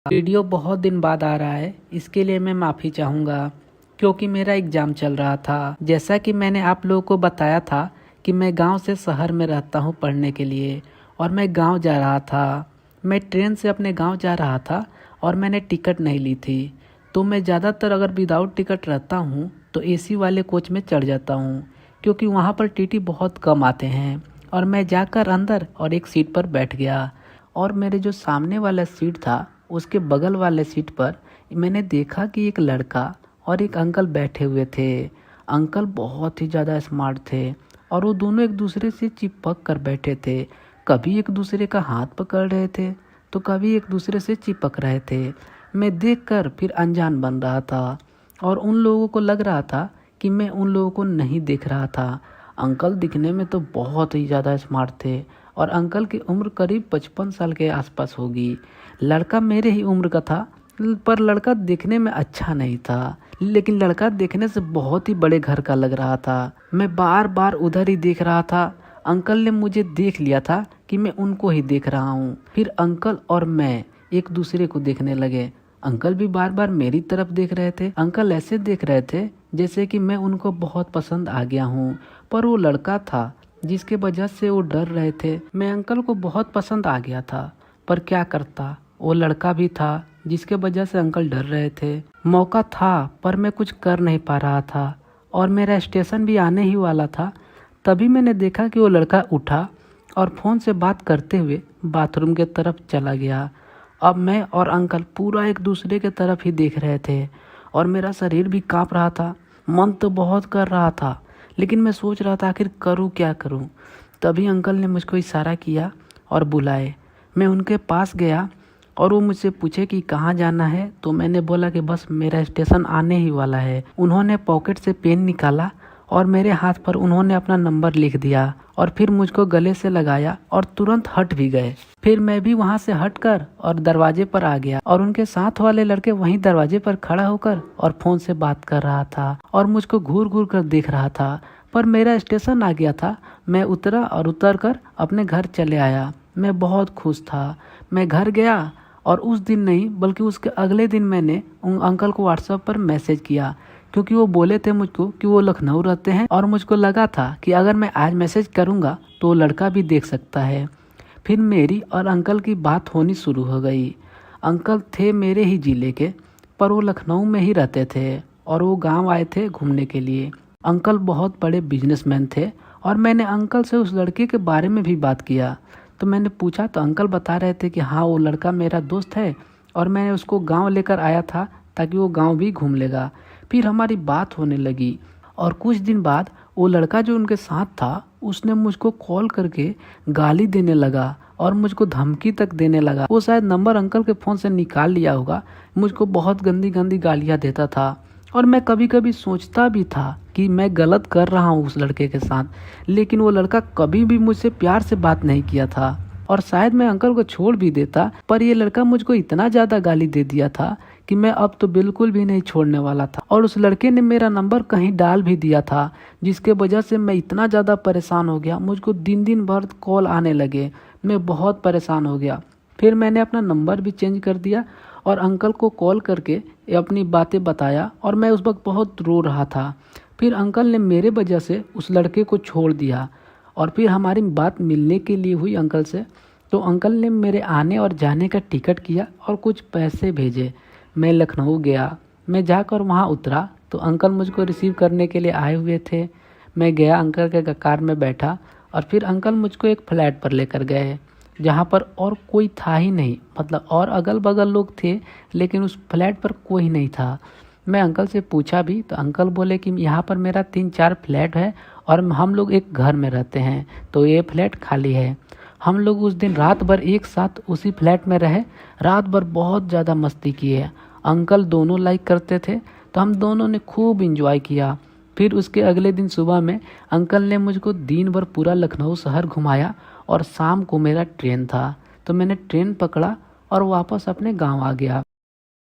Video बहुत दिन बाद आ रहा है, इसके लिए मैं माफ़ी चाहूँगा क्योंकि मेरा एग्ज़ाम चल रहा था। जैसा कि मैंने आप लोगों को बताया था कि मैं गांव से शहर में रहता हूं पढ़ने के लिए और मैं गांव जा रहा था। मैं ट्रेन से अपने गांव जा रहा था और मैंने टिकट नहीं ली थी। तो मैं ज़्यादातर अगर विदाउट टिकट रहता हूं तो एसी वाले कोच में चढ़ जाता हूं क्योंकि वहां पर टीटी बहुत कम आते हैं। और मैं जाकर अंदर और एक सीट पर बैठ गया और मेरे जो सामने वाला सीट था उसके बगल वाले सीट पर मैंने देखा कि एक लड़का और एक अंकल बैठे हुए थे। अंकल बहुत ही ज़्यादा स्मार्ट थे और वो दोनों एक दूसरे से चिपक कर बैठे थे। कभी एक दूसरे का हाथ पकड़ रहे थे तो कभी एक दूसरे से चिपक रहे थे। मैं देखकर फिर अनजान बन रहा था और उन लोगों को लग रहा था कि मैं उन लोगों को नहीं देख रहा था। अंकल दिखने में तो बहुत ही ज़्यादा स्मार्ट थे और अंकल की उम्र करीब 55 साल के आसपास होगी। लड़का मेरे ही उम्र का था पर लड़का देखने में अच्छा नहीं था, लेकिन लड़का देखने से बहुत ही बड़े घर का लग रहा था। मैं बार बार उधर ही देख रहा था। अंकल ने मुझे देख लिया था कि मैं उनको ही देख रहा हूँ। फिर अंकल और मैं एक दूसरे को देखने लगे। अंकल भी बार बार मेरी तरफ देख रहे थे। अंकल ऐसे देख रहे थे जैसे कि मैं उनको बहुत पसंद आ गया हूँ, पर वो लड़का था जिसके वजह से वो डर रहे थे। मैं अंकल को बहुत पसंद आ गया था, पर क्या करता, वो लड़का भी था जिसके वजह से अंकल डर रहे थे। मौका था पर मैं कुछ कर नहीं पा रहा था और मेरा स्टेशन भी आने ही वाला था। तभी मैंने देखा कि वो लड़का उठा और फ़ोन से बात करते हुए बाथरूम के तरफ चला गया। अब मैं और अंकल पूरा एक दूसरे के तरफ ही देख रहे थे और मेरा शरीर भी काँप रहा था। मन तो बहुत कर रहा था, लेकिन मैं सोच रहा था आखिर करूँ क्या करूँ। तभी अंकल ने मुझको इशारा किया और बुलाए। मैं उनके पास गया और वो मुझसे पूछे कि कहाँ जाना है, तो मैंने बोला कि बस मेरा स्टेशन आने ही वाला है। उन्होंने पॉकेट से पेन निकाला और मेरे हाथ पर उन्होंने अपना नंबर लिख दिया और फिर मुझको गले से लगाया और तुरंत हट भी गए। फिर मैं भी वहाँ से हटकर और दरवाजे पर आ गया और उनके साथ वाले लड़के वहीं दरवाजे पर खड़ा होकर और फ़ोन से बात कर रहा था और मुझको घूर घूर कर देख रहा था। पर मेरा स्टेशन आ गया था। मैं उतरा और उतर कर अपने घर चले आया। मैं बहुत खुश था। मैं घर गया और उस दिन नहीं बल्कि उसके अगले दिन मैंने उन अंकल को व्हाट्सएप पर मैसेज किया क्योंकि वो बोले थे मुझको कि वो लखनऊ रहते हैं और मुझको लगा था कि अगर मैं आज मैसेज करूँगा तो वो लड़का भी देख सकता है। फिर मेरी और अंकल की बात होनी शुरू हो गई। अंकल थे मेरे ही ज़िले के, पर वो लखनऊ में ही रहते थे और वो गाँव आए थे घूमने के लिए। अंकल बहुत बड़े बिजनेसमैन थे और मैंने अंकल से उस लड़के के बारे में भी बात किया। तो मैंने पूछा तो अंकल बता रहे थे कि हाँ, वो लड़का मेरा दोस्त है और मैंने उसको गांव लेकर आया था ताकि वो गांव भी घूम लेगा। फिर हमारी बात होने लगी और कुछ दिन बाद वो लड़का जो उनके साथ था उसने मुझको कॉल करके गाली देने लगा और मुझको धमकी तक देने लगा। वो शायद नंबर अंकल के फ़ोन से निकाल लिया होगा। मुझको बहुत गंदी गंदी गालियाँ देता था और मैं कभी कभी सोचता भी था कि मैं गलत कर रहा हूँ उस लड़के के साथ, लेकिन वो लड़का कभी भी मुझसे प्यार से बात नहीं किया था और शायद मैं अंकल को छोड़ भी देता, पर ये लड़का मुझको इतना ज़्यादा गाली दे दिया था कि मैं अब तो बिल्कुल भी नहीं छोड़ने वाला था। और उस लड़के ने मेरा नंबर कहीं डाल भी दिया था, जिसके वजह से मैं इतना ज़्यादा परेशान हो गया। मुझको दिन दिन भर कॉल आने लगे। मैं बहुत परेशान हो गया। फिर मैंने अपना नंबर भी चेंज कर दिया और अंकल को कॉल करके अपनी बातें बताया और मैं उस वक्त बहुत रो रहा था। फिर अंकल ने मेरे वजह से उस लड़के को छोड़ दिया और फिर हमारी बात मिलने के लिए हुई अंकल से। तो अंकल ने मेरे आने और जाने का टिकट किया और कुछ पैसे भेजे। मैं लखनऊ गया। मैं जाकर वहाँ उतरा तो अंकल मुझको रिसीव करने के लिए आए हुए थे। मैं गया, अंकल के कार में बैठा और फिर अंकल मुझको एक फ्लैट पर लेकर गए जहाँ पर और कोई था ही नहीं। मतलब और अगल बगल लोग थे लेकिन उस फ्लैट पर कोई नहीं था। मैं अंकल से पूछा भी तो अंकल बोले कि यहाँ पर मेरा 3-4 फ्लैट है और हम लोग एक घर में रहते हैं, तो ये फ्लैट खाली है। हम लोग उस दिन रात भर एक साथ उसी फ्लैट में रहे। रात भर बहुत ज़्यादा मस्ती किए। अंकल दोनों लाइक करते थे तो हम दोनों ने खूब इंजॉय किया। फिर उसके अगले दिन सुबह में अंकल ने मुझको दिन भर पूरा लखनऊ शहर घुमाया और शाम को मेरा ट्रेन था तो मैंने ट्रेन पकड़ा और वापस अपने गांव आ गया।